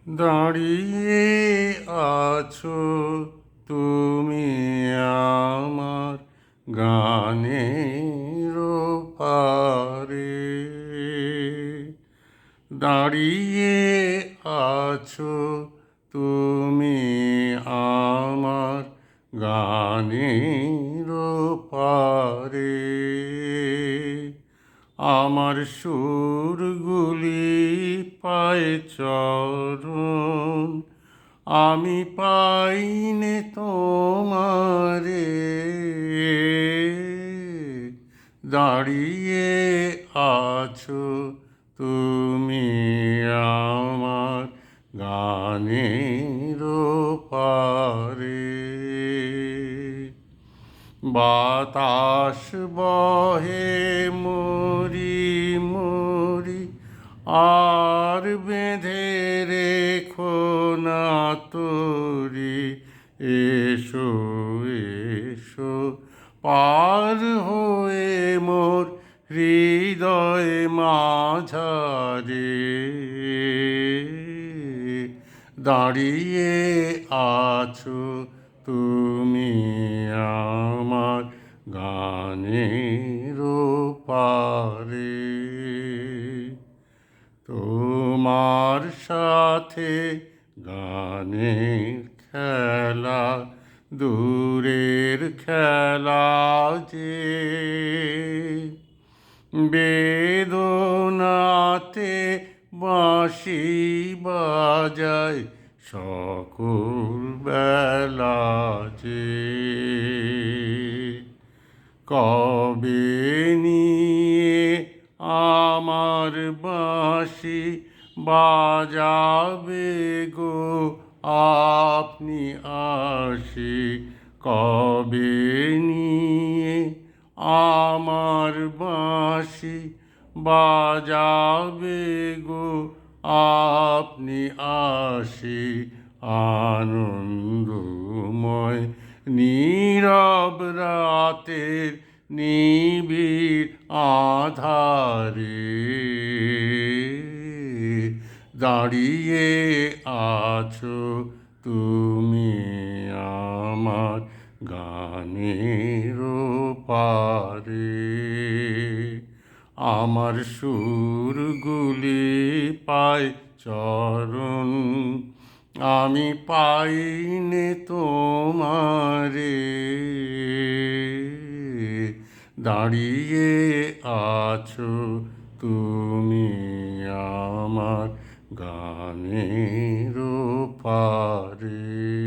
দাঁড়িয়ে আছো তুমি আমার গানের পারে, দাঁড়িয়ে আছো তুমি আমার গানের পারে। আমার সুরগুলি পায়ে চরণ, আমি পাইনে তোমারে। দাঁড়িয়ে আছো তুমি আমার গানের পারে। বাতাস বহে মরি মরি, আর বেঁধে রেখো না তরি। এসো এসো পার হয়ে মোর হৃদয় মাঝারে। দাঁড়িয়ে আছো তুমি আমার গানের পারে। তোমার সাথে গানের খেলা দূরের খেলা যে, বেদনাতে বাঁশি বাজায় সকল বেলা যে। কবে নিয়ে আমার বাঁশি বাজাবে গো আপনি আসি। কবে নিয়ে আমার বাঁশি বাজাবে গো আপনি আসি। আনন্দময় নীরব রাতের নিবিড় আধারে, দাঁড়িয়ে আছো তুমি আমার গানের পারে। আমার সুরগুলি পায় চরণ, আমি পাইনে তোমারে। দাঁড়িয়ে আছো তুমি আমার গানের পারে।